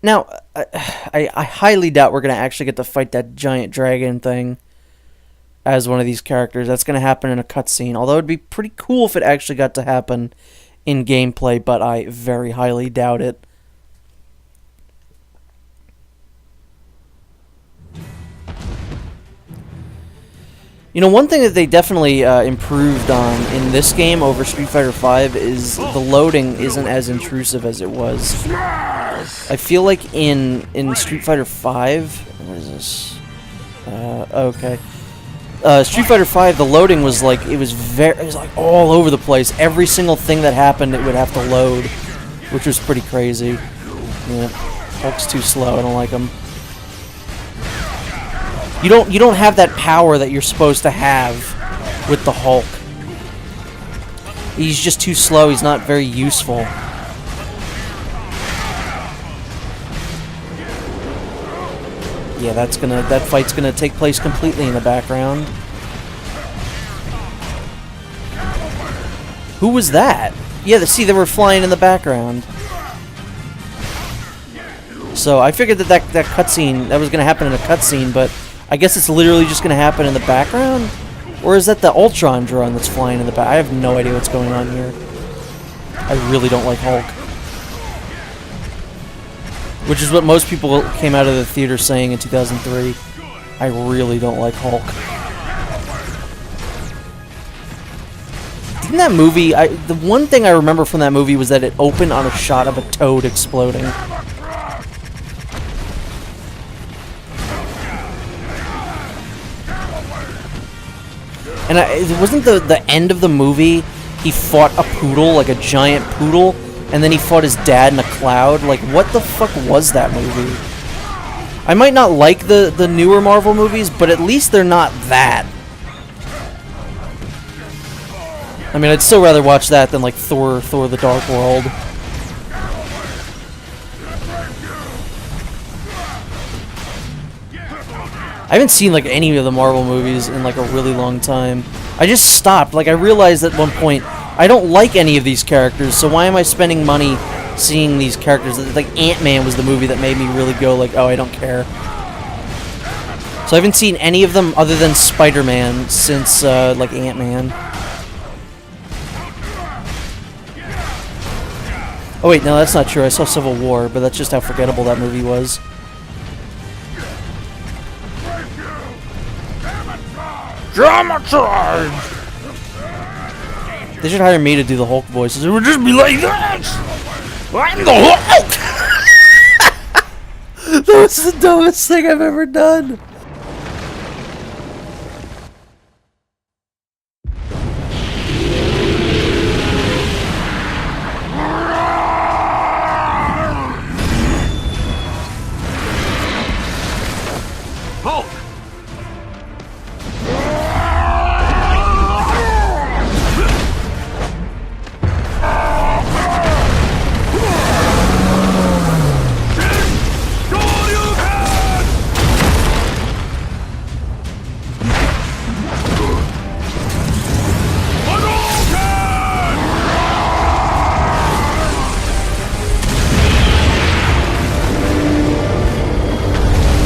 Now, I highly doubt we're going to actually get to fight that giant dragon thing as one of these characters. That's going to happen in a cutscene, although it'd be pretty cool if it actually got to happen in gameplay, but I very highly doubt it. You know, one thing that they definitely improved on in this game over Street Fighter V is the loading isn't as intrusive as it was. I feel like in Street Fighter V, what is this? Okay. Street Fighter V, the loading was like it was like all over the place. Every single thing that happened, it would have to load, which was pretty crazy. Yeah, Hulk's too slow. I don't like him. You don't have that power that you're supposed to have with the Hulk. He's just too slow. He's not very useful. Yeah, that fight's gonna take place completely in the background. Who was that? Yeah, see, they were flying in the background. So I figured that cutscene that was gonna happen in a cutscene, but I guess it's literally just going to happen in the background? Or is that the Ultron drone that's flying in the back? I have no idea what's going on here. I really don't like Hulk. Which is what most people came out of the theater saying in 2003. I really don't like Hulk. Didn't that movie... the one thing I remember from that movie was that it opened on a shot of a toad exploding. And wasn't the end of the movie, he fought a poodle, like a giant poodle, and then he fought his dad in a cloud? Like, what the fuck was that movie? I might not like the newer Marvel movies, but at least they're not that. I mean, I'd still rather watch that than, like, Thor the Dark World. I haven't seen, like, any of the Marvel movies in, like, a really long time. I just stopped. Like, I realized at one point, I don't like any of these characters, so why am I spending money seeing these characters? Like, Ant-Man was the movie that made me really go, like, oh, I don't care. So I haven't seen any of them other than Spider-Man since, like, Ant-Man. Oh, wait, no, that's not true. I saw Civil War, but that's just how forgettable that movie was. Drama charge! They should hire me to do the Hulk voices. It would just be like this! I'm the Hulk! That was the dumbest thing I've ever done.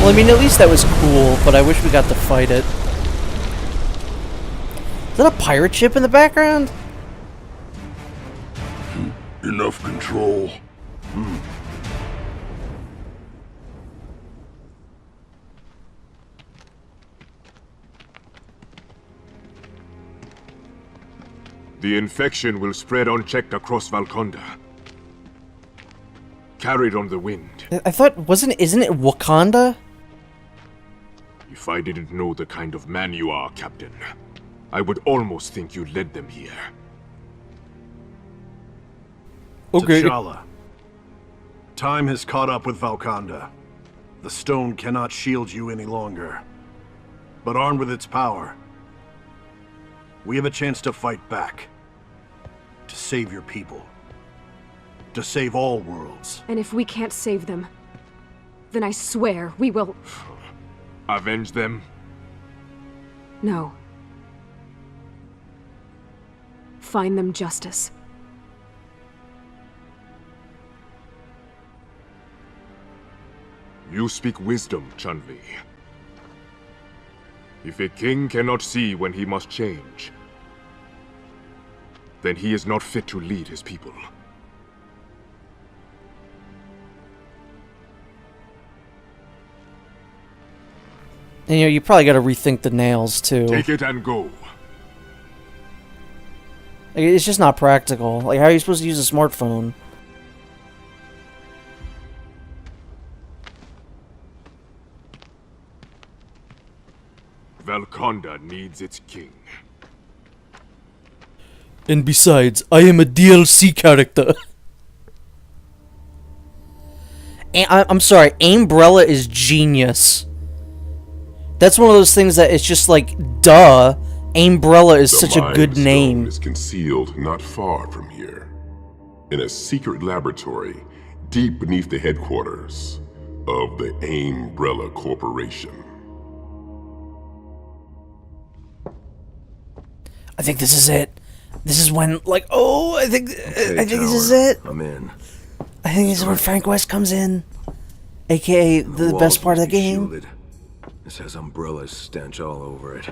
Well, I mean, at least that was cool, but I wish we got to fight it. Is that a pirate ship in the background? Enough control. The infection will spread unchecked across Valkonda. Carried on the wind. I thought, isn't it Wakanda? If I didn't know the kind of man you are, Captain, I would almost think you led them here. Okay. T'Challa. Time has caught up with Valkonda. The stone cannot shield you any longer. But armed with its power, we have a chance to fight back. To save your people. To save all worlds. And if we can't save them, then I swear we will... Avenge them? No. Find them justice. You speak wisdom, Chun-Li. If a king cannot see when he must change, then he is not fit to lead his people. And, you know, you probably got to rethink the nails too. Take it and go. Like, it's just not practical. Like, how are you supposed to use a smartphone? Valkonda needs its king. And besides, I am a DLC character. I'm sorry, Aimbrella is genius. That's one of those things that it's just like, duh. Aimbrella is such a good name. The Mind Stone is concealed not far from here, in a secret laboratory deep beneath the headquarters of the Aimbrella Corporation. I think this is it. This is when, like, oh, I think this is it. I'm in. I think this is when Frank West comes in, aka the best part of the game. Shielded. This has Umbrella's stench all over it.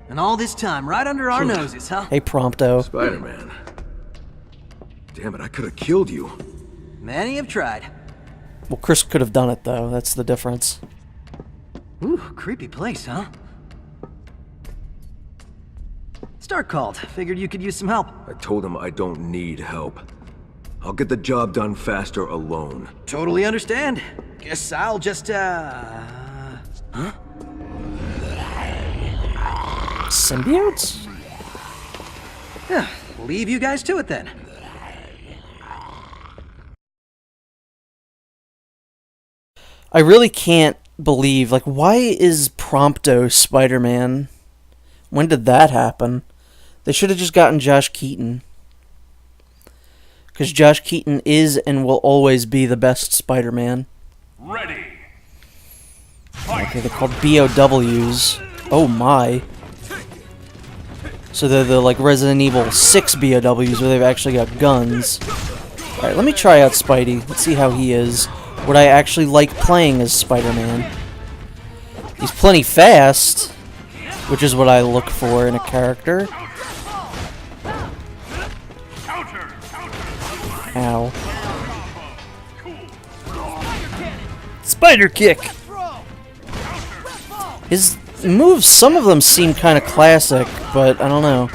And all this time, right under our noses, huh? Hey, Prompto. Spider-Man. Damn it, I could have killed you. Many have tried. Well, Chris could have done it though. That's the difference. Ooh, creepy place, huh? Stark called. Figured you could use some help. I told him I don't need help. I'll get the job done faster alone. Totally understand. Guess I'll just, Symbiotes? Yeah, leave you guys to it then. I really can't believe, like, why is Prompto Spider-Man? When did that happen? They should have just gotten Josh Keaton. Because Josh Keaton is and will always be the best Spider-Man. Ready. Okay, they're called BOWs. Oh my. So they're the, like, Resident Evil 6 BOWs where they've actually got guns. Alright, let me try out Spidey. Let's see how he is. Would I actually like playing as Spider-Man? He's plenty fast, which is what I look for in a character. Ow. Spider kick! His moves, some of them seem kind of classic, but I don't know.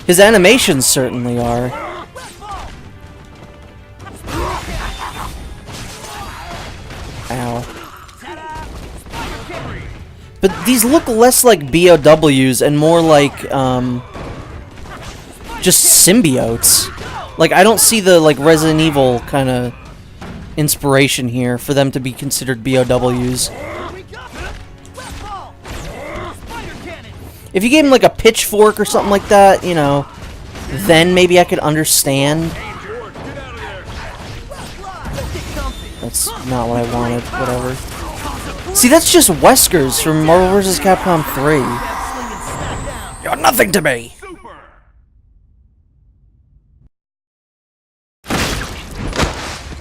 His animations certainly are. Ow. But these look less like BOWs and more like, just symbiotes. Like, I don't see the, like, Resident Evil kind of inspiration here for them to be considered BOWs. If you gave him, like, a pitchfork or something like that, you know, then maybe I could understand. That's not what I wanted, whatever. See, that's just Weskers from Marvel vs. Capcom 3. You're nothing to me!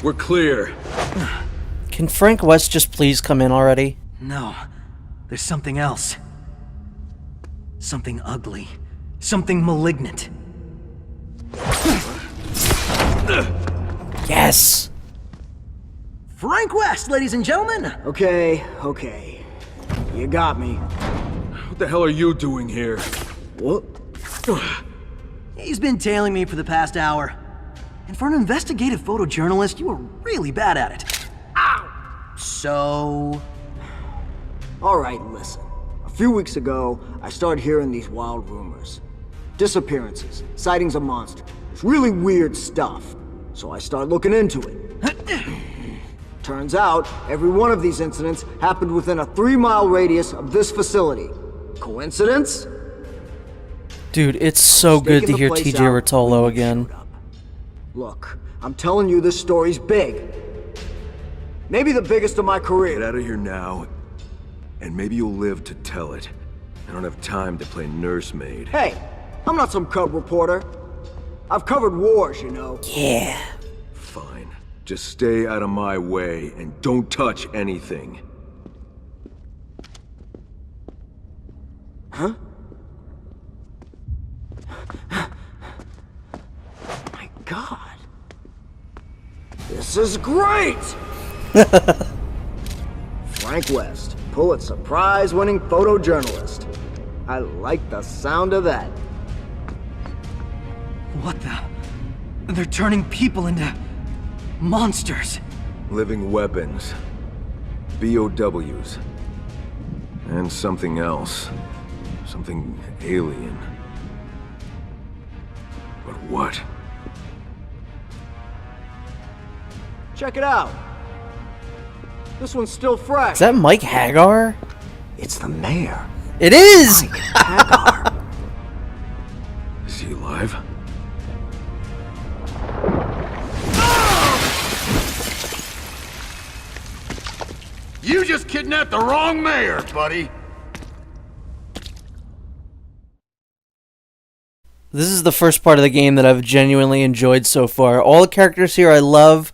We're clear. Can Frank West just please come in already? No, there's something else. Something ugly. Something malignant. Yes! Frank West, ladies and gentlemen! Okay. You got me. What the hell are you doing here? What? He's been tailing me for the past hour. And for an investigative photojournalist, you were really bad at it. Ow! So... Alright, listen. A few weeks ago, I started hearing these wild rumors. Disappearances, sightings of monsters. It's really weird stuff. So I started looking into it. Turns out, every one of these incidents happened within a 3-mile radius of this facility. Coincidence? Dude, it's so good to Staking the hear place TJ out Rotolo when you again. showed up. Look, I'm telling you this story's big. Maybe the biggest of my Get career. out of here now, and maybe you'll live to tell it. I don't have time to play nursemaid. Hey, I'm not some cub reporter. I've covered wars, you know. Yeah. Fine. Just stay out of my way and don't touch anything. Huh? My God. This is great! Frank West, Pulitzer Prize-winning photojournalist. I like the sound of that. What the? They're turning people into monsters. Living weapons. BOWs. And something else. Something alien. But what? Check it out. This one's still fresh. Is that Mike Hagar? It's the mayor. It is! Hagar. Is he alive? You just kidnapped the wrong mayor, buddy. This is the first part of the game that I've genuinely enjoyed so far. All the characters here I love.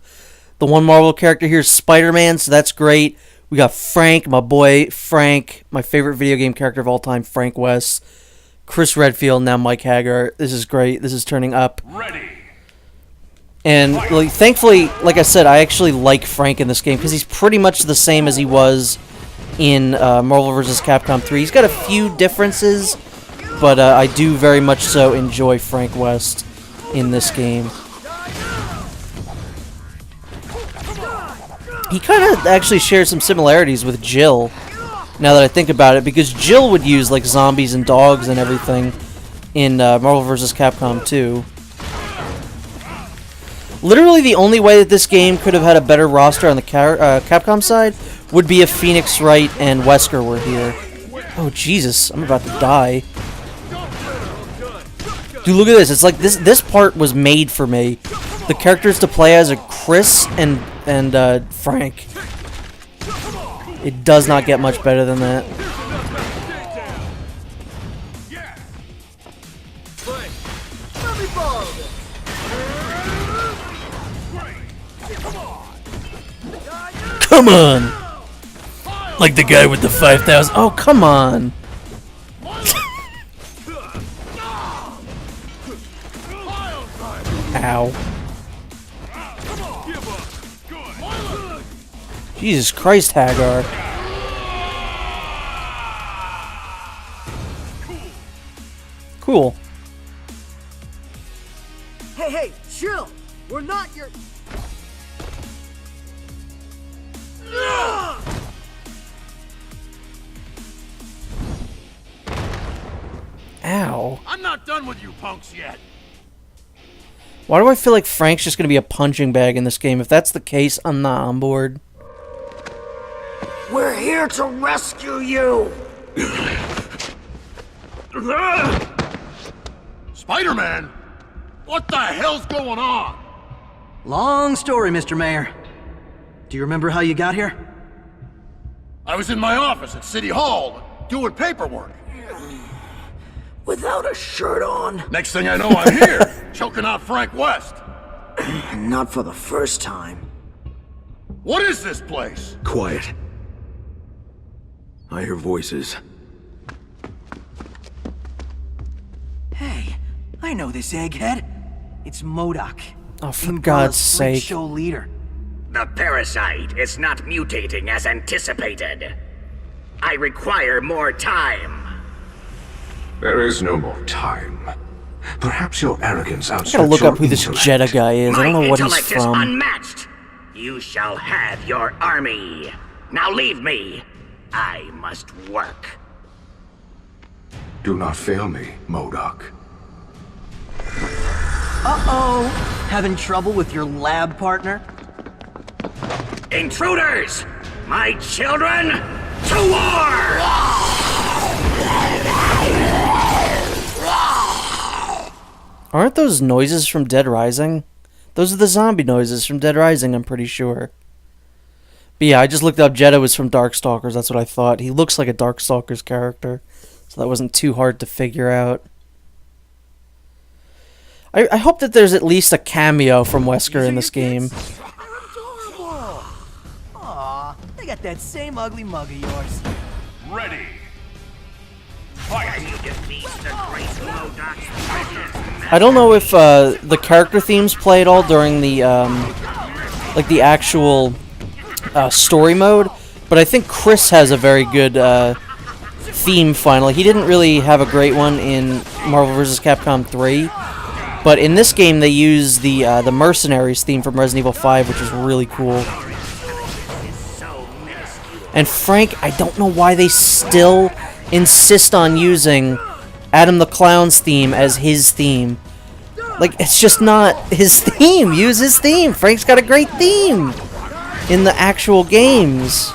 The one Marvel character here is Spider-Man, so that's great. We got Frank, my boy Frank, my favorite video game character of all time, Frank West. Chris Redfield, now Mike Hagar. This is great. This is turning up. Ready. And like, thankfully, like I said, I actually like Frank in this game because he's pretty much the same as he was in Marvel vs. Capcom 3. He's got a few differences, but I do very much so enjoy Frank West in this game. He kind of actually shares some similarities with Jill, now that I think about it, because Jill would use like zombies and dogs and everything in Marvel vs. Capcom 2. Literally the only way that this game could have had a better roster on the Capcom side would be if Phoenix Wright and Wesker were here. Oh Jesus, I'm about to die. Dude, look at this. It's like this part was made for me. The characters to play as are Chris and Frank. It does not get much better than that. Come on! Like the guy with the 5,000. Oh, come on! Ow. Jesus Christ, Hagar. Cool. Hey, chill! We're not your... Ow. I'm not done with you punks yet. Why do I feel like Frank's just gonna be a punching bag in this game? If that's the case, I'm not on board. We're here to rescue you! Spider-Man? What the hell's going on? Long story, Mr. Mayor. Do you remember how you got here? I was in my office at City Hall doing paperwork. Without a shirt on? Next thing I know, I'm here, choking out Frank West. Not for the first time. What is this place? Quiet. I hear voices. Hey, I know this egghead. It's MODOK. Oh, for Umbrella's God's freak sake. show leader. The parasite is not mutating as anticipated. I require more time. There is no more time. Perhaps your arrogance I outstrips gotta look your up who this intellect. Jetta guy is. I don't know what he's intellect is from. unmatched. You shall have your army. Now leave me. I must work. Do not fail me, MODOK. Uh-oh. Having trouble with your lab partner? Intruders! My children, to war! Aren't those noises from Dead Rising? Those are the zombie noises from Dead Rising, I'm pretty sure. But yeah, I just looked up Jetta was from Darkstalkers, that's what I thought. He looks like a Darkstalkers character, so that wasn't too hard to figure out. I hope that there's at least a cameo from Wesker in this game. Aw, they got that same ugly mug of yours. Ready. Can you defeat the great Modok's I don't know if the character themes play at all during the like the actual story mode, but I think Chris has a very good theme finally. He didn't really have a great one in Marvel vs. Capcom 3, but in this game they use the Mercenaries theme from Resident Evil 5, which is really cool. And Frank, I don't know why they still insist on using Adam the Clown's theme as his theme. Like, it's just not his theme. Use his theme. Frank's got a great theme in the actual games.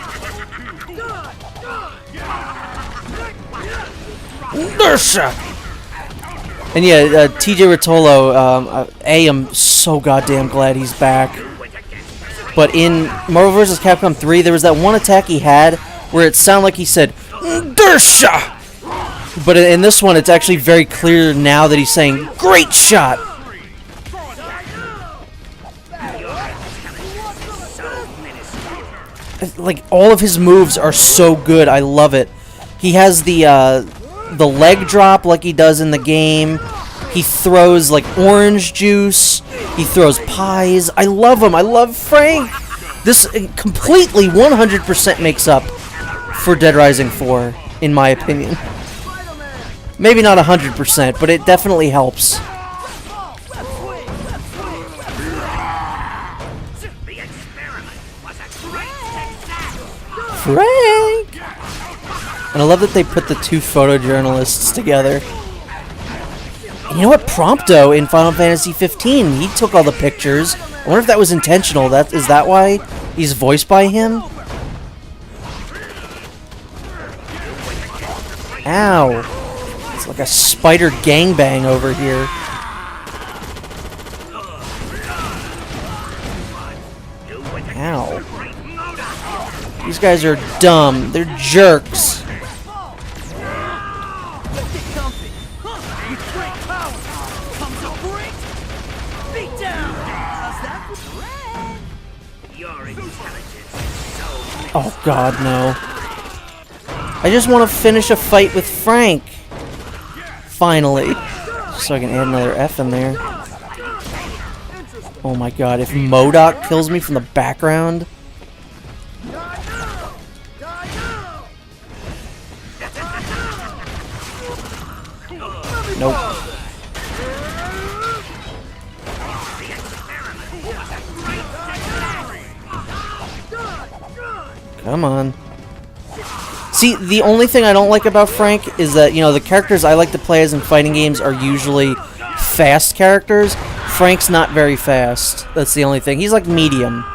And yeah, TJ Rotolo, I'm so goddamn glad he's back. But in Marvel vs. Capcom 3, there was that one attack he had where it sounded like he said, Dersha! But in this one, it's actually very clear now that he's saying, great shot! Like, all of his moves are so good, I love it. He has the leg drop like he does in the game. He throws, like, orange juice. He throws pies. I love him. I love Frank. This completely 100% makes up for Dead Rising 4, in my opinion. Maybe not 100%, but it definitely helps. Frank! And I love that they put the two photojournalists together. And you know what? Prompto in Final Fantasy 15, he took all the pictures. I wonder if that was intentional. Is that why he's voiced by him? Ow. It's like a spider gangbang over here. Ow. These guys are dumb. They're jerks. Oh god, no. I just want to finish a fight with Frank. Finally. So I can add another F in there. Oh my god, if MODOK kills me from the background... Nope. Come on. See, the only thing I don't like about Frank is that, you know, the characters I like to play as in fighting games are usually fast characters. Frank's not very fast. That's the only thing. He's like medium.